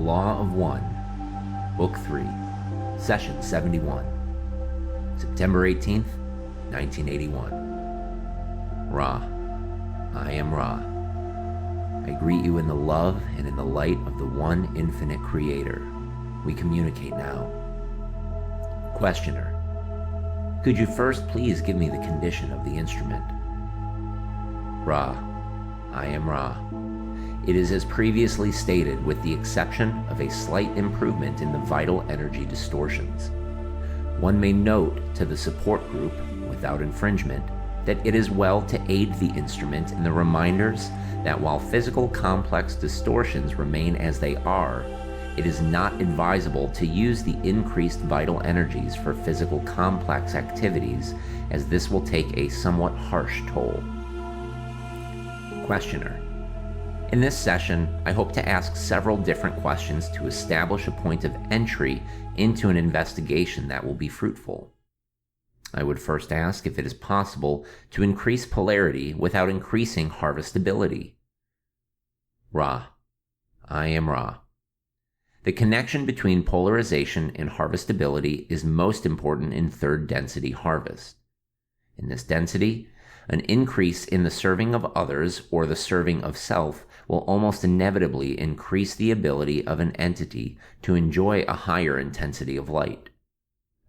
Law of One, Book 3, Session 71, September 18th, 1981. Ra, I am Ra. I greet you in the love and in the light of the one infinite creator. We communicate now. Questioner, could you first please give me the condition of the instrument? Ra, I am Ra. It is as previously stated, with the exception of a slight improvement in the vital energy distortions. One may note to the support group, without infringement, that it is well to aid the instrument in the reminders that while physical complex distortions remain as they are, it is not advisable to use the increased vital energies for physical complex activities, as this will take a somewhat harsh toll. Questioner, in this session, I hope to ask several different questions to establish a point of entry into an investigation that will be fruitful. I would first ask if it is possible to increase polarity without increasing harvestability. Ra, I am Ra. The connection between polarization and harvestability is most important in third density harvest. In this density, an increase in the serving of others or the serving of self will almost inevitably increase the ability of an entity to enjoy a higher intensity of light.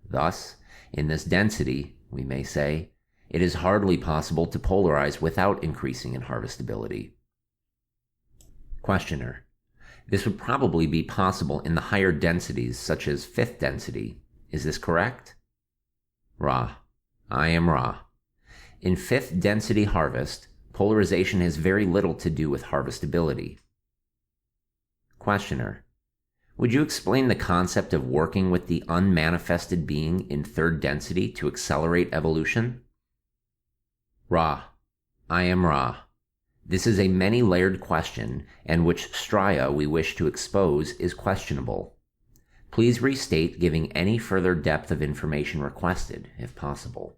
Thus, in this density, we may say, it is hardly possible to polarize without increasing in harvestability. Questioner, this would probably be possible in the higher densities such as fifth density. Is this correct? Ra, I am Ra. In fifth density harvest, polarization has very little to do with harvestability. Questioner, would you explain the concept of working with the unmanifested being in third density to accelerate evolution? Ra, I am Ra. This is a many-layered question, and which stria we wish to expose is questionable. Please restate giving any further depth of information requested, if possible.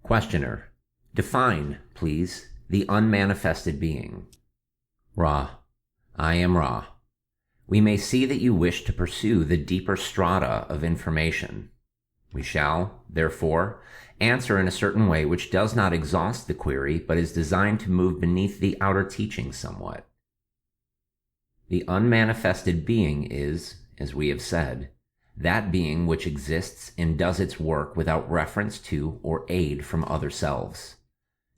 Questioner, define, please, the unmanifested being. Ra, I am Ra. We may see that you wish to pursue the deeper strata of information. We shall, therefore, answer in a certain way which does not exhaust the query, but is designed to move beneath the outer teaching somewhat. The unmanifested being is, as we have said, that being which exists and does its work without reference to or aid from other selves.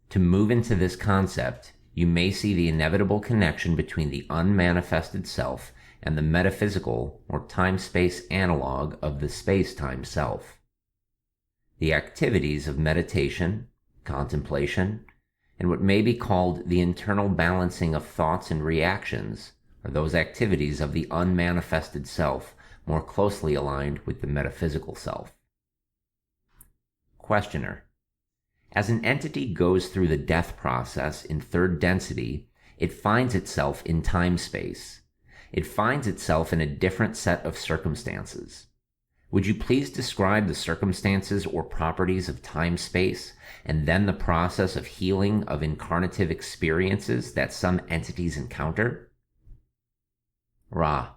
To move into this concept, you may see the inevitable connection between the unmanifested self and the metaphysical or time-space analog of the space-time self. The activities of meditation, contemplation, and what may be called the internal balancing of thoughts and reactions are those activities of the unmanifested self more closely aligned with the metaphysical self. Questioner, as an entity goes through the death process in third density, it finds itself in time-space. It finds itself in a different set of circumstances. Would you please describe the circumstances or properties of time-space, and then the process of healing of incarnative experiences that some entities encounter? Ra,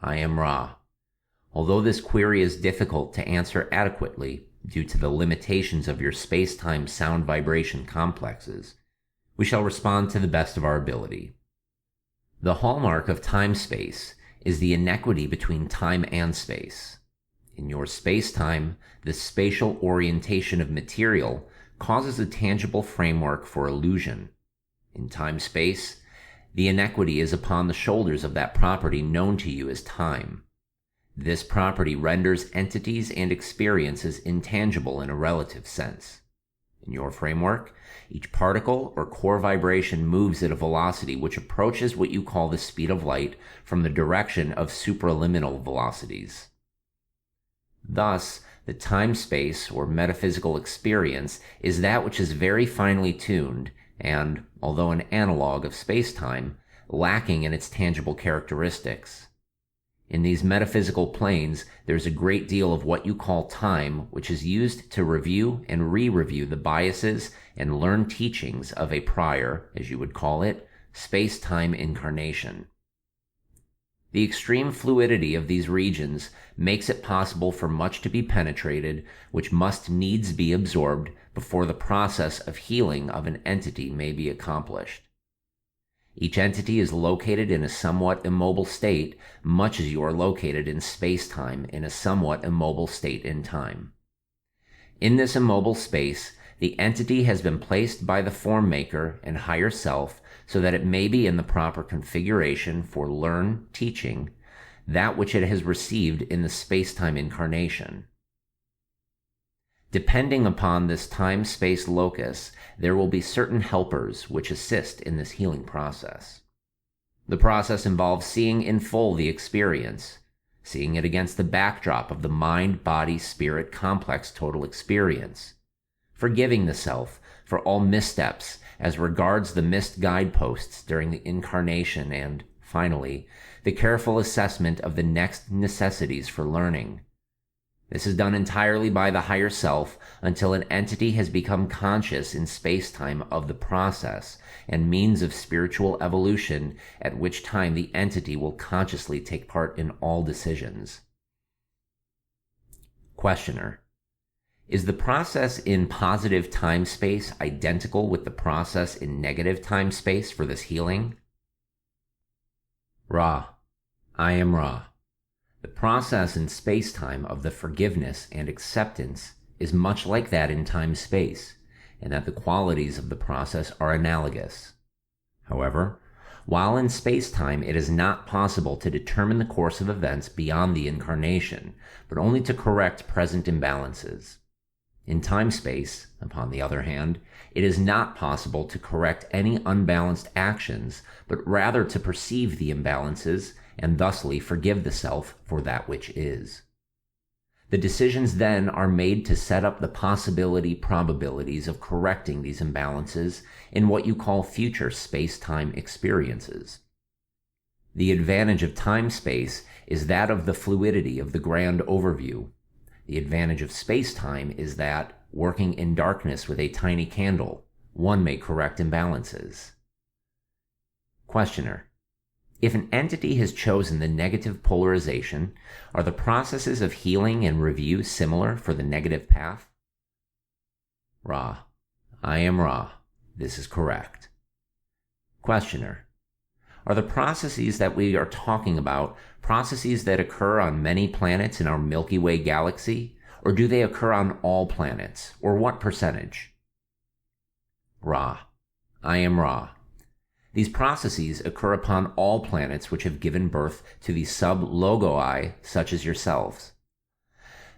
I am Ra. Although this query is difficult to answer adequately due to the limitations of your space-time sound vibration complexes, we shall respond to the best of our ability. The hallmark of time-space is the inequity between time and space. In your space-time, the spatial orientation of material causes a tangible framework for illusion. In time-space, the inequity is upon the shoulders of that property known to you as time. This property renders entities and experiences intangible in a relative sense. In your framework, each particle or core vibration moves at a velocity which approaches what you call the speed of light from the direction of supraliminal velocities. Thus, the time-space or metaphysical experience is that which is very finely tuned and, although an analog of space-time, lacking in its tangible characteristics. In these metaphysical planes, there's a great deal of what you call time, which is used to review and re-review the biases and learned teachings of a prior, as you would call it, space-time incarnation. The extreme fluidity of these regions makes it possible for much to be penetrated, which must needs be absorbed before the process of healing of an entity may be accomplished. Each entity is located in a somewhat immobile state, much as you are located in space-time in a somewhat immobile state in time. In this immobile space, the entity has been placed by the form maker and higher self so that it may be in the proper configuration for teaching that which it has received in the space-time incarnation. Depending upon this time-space locus, there will be certain helpers which assist in this healing process. The process involves seeing in full the experience, seeing it against the backdrop of the mind-body-spirit complex total experience, forgiving the self for all missteps as regards the missed guideposts during the incarnation, and, finally, the careful assessment of the next necessities for learning. This is done entirely by the higher self until an entity has become conscious in space-time of the process and means of spiritual evolution, at which time the entity will consciously take part in all decisions. Questioner: is the process in positive time-space identical with the process in negative time-space for this healing? Ra: I am Ra. The process in space-time of the forgiveness and acceptance is much like that in time-space, and that the qualities of the process are analogous. However, while in space-time it is not possible to determine the course of events beyond the incarnation, but only to correct present imbalances. In time-space, upon the other hand, it is not possible to correct any unbalanced actions, but rather to perceive the imbalances and thusly forgive the self for that which is. The decisions then are made to set up the probabilities of correcting these imbalances in what you call future space-time experiences. The advantage of time-space is that of the fluidity of the grand overview. The advantage of space-time is that, working in darkness with a tiny candle, one may correct imbalances. Questioner: if an entity has chosen the negative polarization, are the processes of healing and review similar for the negative path? Ra: I am Ra. This is correct. Questioner: are the processes that we are talking about processes that occur on many planets in our Milky Way galaxy, or do they occur on all planets, or what percentage? Ra: I am Ra. These processes occur upon all planets which have given birth to the sub-logoi such as yourselves.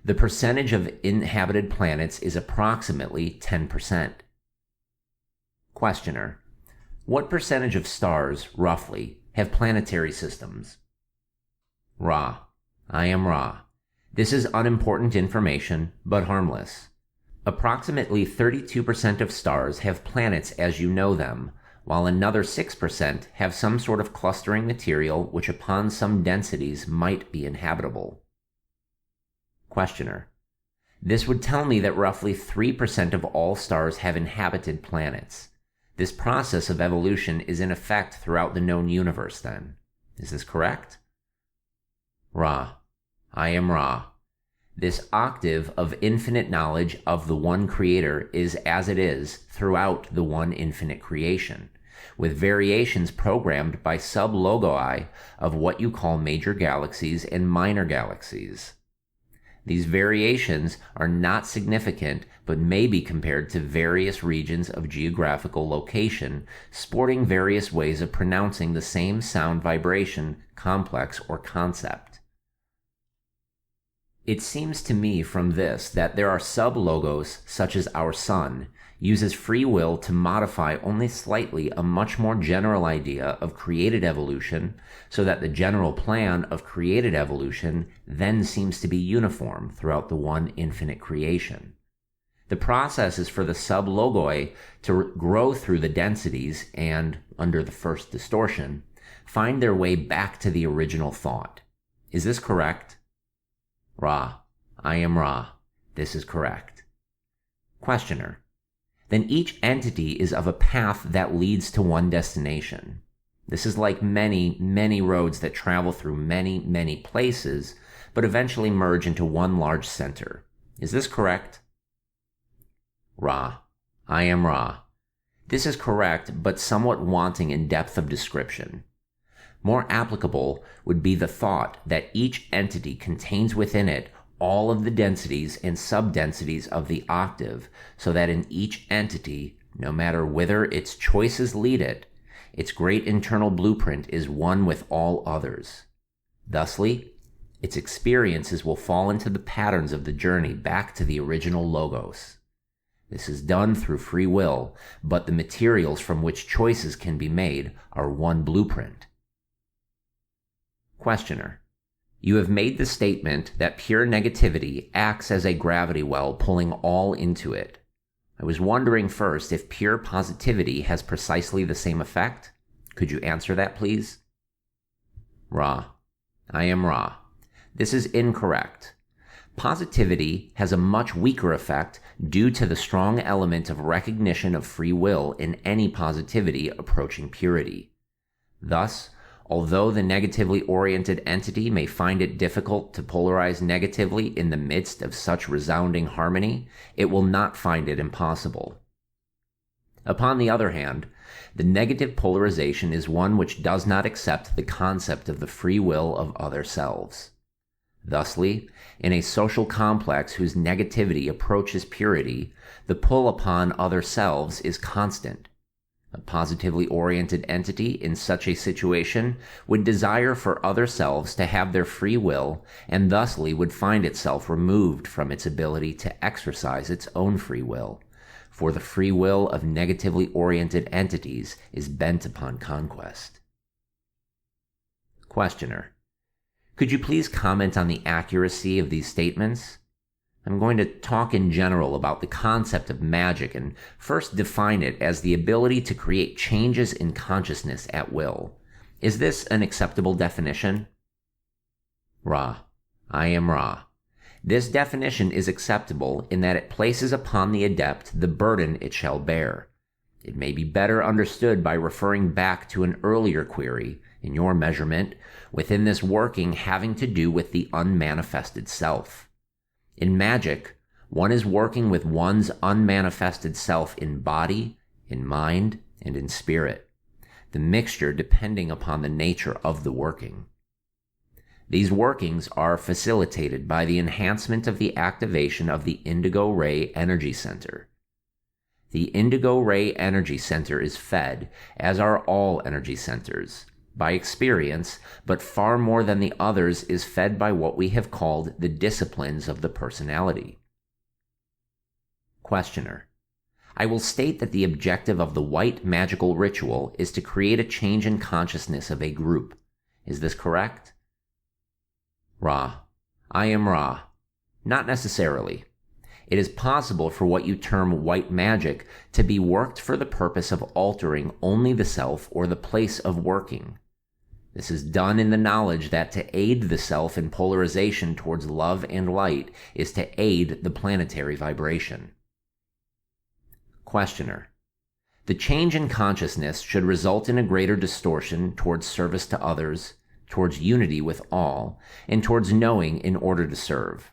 The percentage of inhabited planets is approximately 10%. Questioner: what percentage of stars, roughly, have planetary systems? Ra: I am Ra. This is unimportant information, but harmless. Approximately 32% of stars have planets as you know them, while another 6% have some sort of clustering material which upon some densities might be inhabitable. Questioner: this would tell me that roughly 3% of all stars have inhabited planets. This process of evolution is in effect throughout the known universe then. Is this correct? Ra: I am Ra. This octave of infinite knowledge of the one creator is as it is throughout the one infinite creation, with variations programmed by sub-logoi of what you call major galaxies and minor galaxies. These variations are not significant, but may be compared to various regions of geographical location, sporting various ways of pronouncing the same sound vibration, complex, or concept. It seems to me from this that there are sub-logos, such as our sun, uses free will to modify only slightly a much more general idea of created evolution, so that the general plan of created evolution then seems to be uniform throughout the one infinite creation. The process is for the sub-logoi to grow through the densities and, under the first distortion, find their way back to the original thought. Is this correct? Ra: I am Ra. This is correct. Questioner: then each entity is of a path that leads to one destination. This is like many, many roads that travel through many, many places, but eventually merge into one large center. Is this correct? Ra. I am Ra. This is correct, but somewhat wanting in depth of description. More applicable would be the thought that each entity contains within it all of the densities and subdensities of the octave, so that in each entity, no matter whither its choices lead it, its great internal blueprint is one with all others. Thusly, its experiences will fall into the patterns of the journey back to the original logos. This is done through free will, but the materials from which choices can be made are one blueprint. Questioner. You have made the statement that pure negativity acts as a gravity well pulling all into it. I was wondering first if pure positivity has precisely the same effect. Could you answer that, please? Ra. I am Ra. This is incorrect. Positivity has a much weaker effect due to the strong element of recognition of free will in any positivity approaching purity. Thus, although the negatively oriented entity may find it difficult to polarize negatively in the midst of such resounding harmony, it will not find it impossible. Upon the other hand, the negative polarization is one which does not accept the concept of the free will of other selves. Thusly, in a social complex whose negativity approaches purity, the pull upon other selves is constant. A positively oriented entity in such a situation would desire for other selves to have their free will, and thusly would find itself removed from its ability to exercise its own free will, for the free will of negatively oriented entities is bent upon conquest. Questioner. Could you please comment on the accuracy of these statements? I'm going to talk in general about the concept of magic and first define it as the ability to create changes in consciousness at will. Is this an acceptable definition? Ra. I am Ra. This definition is acceptable in that it places upon the adept the burden it shall bear. It may be better understood by referring back to an earlier query, in your measurement, within this working having to do with the unmanifested self. In magic, one is working with one's unmanifested self in body, in mind, and in spirit, the mixture depending upon the nature of the working. These workings are facilitated by the enhancement of the activation of the indigo ray energy center. The indigo ray energy center is fed, as are all energy centers, by experience, but far more than the others is fed by what we have called the disciplines of the personality. Questioner. I will state that the objective of the white magical ritual is to create a change in consciousness of a group. Is this correct? Ra. I am Ra. Not necessarily. It is possible for what you term white magic to be worked for the purpose of altering only the self or the place of working. This is done in the knowledge that to aid the self in polarization towards love and light is to aid the planetary vibration. Questioner. The change in consciousness should result in a greater distortion towards service to others, towards unity with all, and towards knowing in order to serve.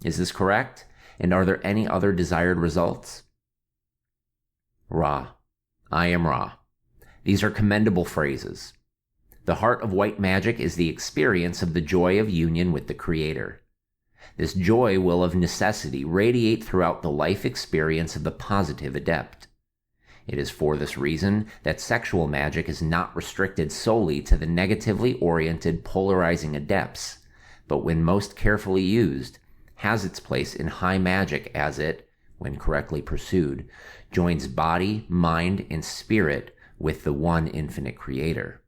Is this correct? And are there any other desired results? Ra. I am Ra. These are commendable phrases. The heart of white magic is the experience of the joy of union with the Creator. This joy will of necessity radiate throughout the life experience of the positive adept. It is for this reason that sexual magic is not restricted solely to the negatively oriented polarizing adepts, but when most carefully used, has its place in high magic as it, when correctly pursued, joins body, mind, and spirit with the one infinite Creator.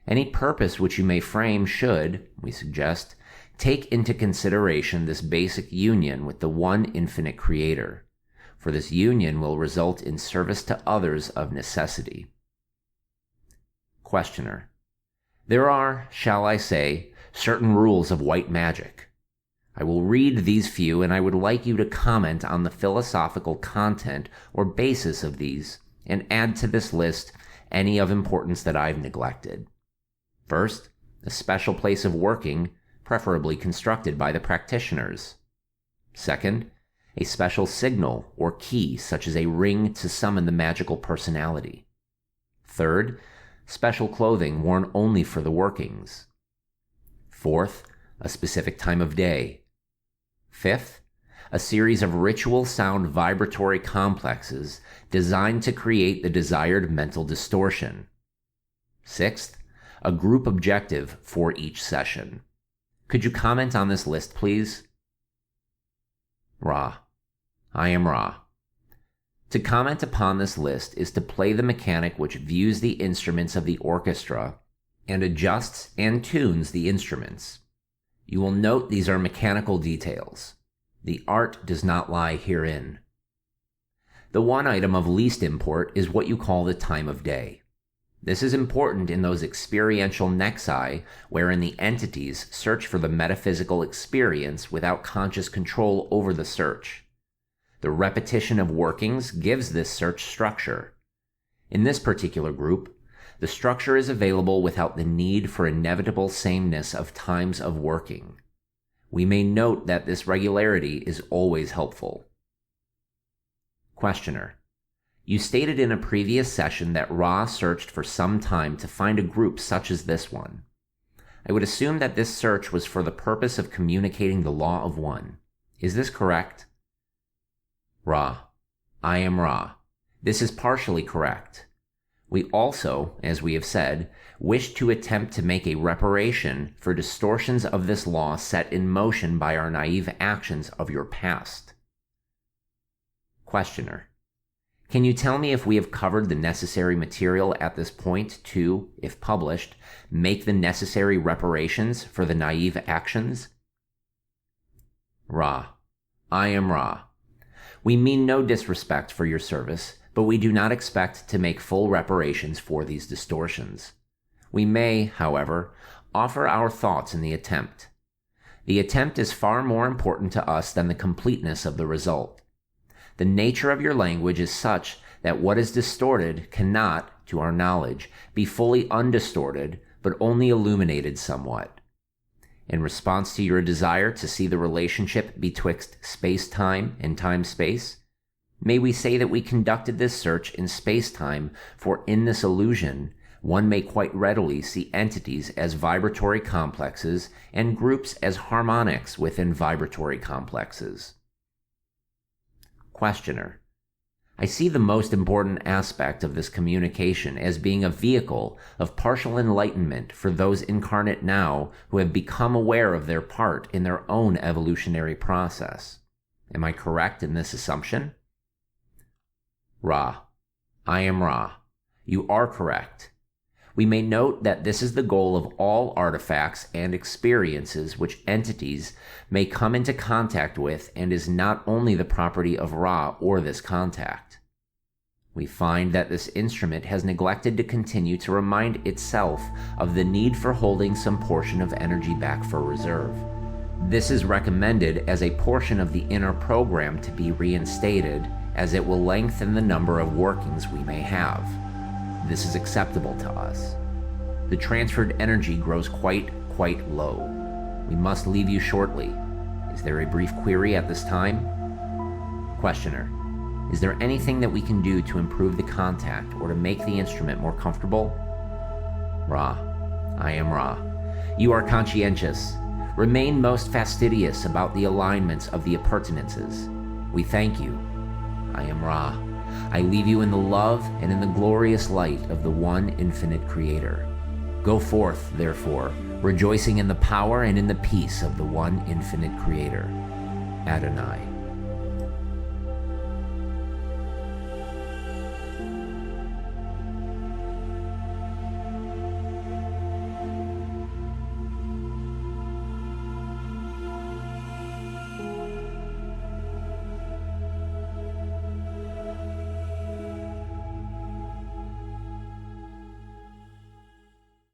Any purpose which you may frame should, we suggest, take into consideration this basic union with the one infinite Creator, for this union will result in service to others of necessity. Questioner. There are, shall I say, certain rules of white magic. I will read these few, and I would like you to comment on the philosophical content or basis of these, and add to this list any of importance that I've neglected. First, a special place of working, preferably constructed by the practitioners. Second, a special signal or key such as a ring to summon the magical personality. Third, special clothing worn only for the workings. Fourth, a specific time of day. Fifth, a series of ritual sound vibratory complexes designed to create the desired mental distortion. Sixth, a group objective for each session. Could you comment on this list, please? Ra. I am Ra. To comment upon this list is to play the mechanic which views the instruments of the orchestra and adjusts and tunes the instruments. You will note these are mechanical details. The art does not lie herein. The one item of least import is what you call the time of day. This is important in those experiential nexi wherein the entities search for the metaphysical experience without conscious control over the search. The repetition of workings gives this search structure. In this particular group, the structure is available without the need for inevitable sameness of times of working. We may note that this regularity is always helpful. Questioner. You stated in a previous session that Ra searched for some time to find a group such as this one. I would assume that this search was for the purpose of communicating the law of one. Is this correct? Ra. I am Ra. This is partially correct. We also, as we have said, wish to attempt to make a reparation for distortions of this law set in motion by our naive actions of your past. Questioner. Can you tell me if we have covered the necessary material at this point to, if published, make the necessary reparations for the naive actions? Ra. I am Ra. We mean no disrespect for your service, but we do not expect to make full reparations for these distortions. We may, however, offer our thoughts in the attempt. The attempt is far more important to us than the completeness of the result. The nature of your language is such that what is distorted cannot, to our knowledge, be fully undistorted, but only illuminated somewhat. In response to your desire to see the relationship betwixt space-time and time-space, may we say that we conducted this search in space-time, for in this illusion, one may quite readily see entities as vibratory complexes and groups as harmonics within vibratory complexes. Questioner. I see the most important aspect of this communication as being a vehicle of partial enlightenment for those incarnate now who have become aware of their part in their own evolutionary process. Am I correct in this assumption? Ra. I am Ra. You are correct. We may note that this is the goal of all artifacts and experiences which entities may come into contact with and is not only the property of Ra or this contact. We find that this instrument has neglected to continue to remind itself of the need for holding some portion of energy back for reserve. This is recommended as a portion of the inner program to be reinstated, as it will lengthen the number of workings we may have. This is acceptable to us. The transferred energy grows quite low. We must leave you shortly. Is there a brief query at this time? Questioner. Is there anything that we can do to improve the contact or to make the instrument more comfortable? Ra. I am Ra. You are conscientious. Remain most fastidious about the alignments of the appurtenances. We thank you. I am Ra. I leave you in the love and in the glorious light of the one infinite Creator. Go forth, therefore, rejoicing in the power and in the peace of the one infinite Creator. Adonai.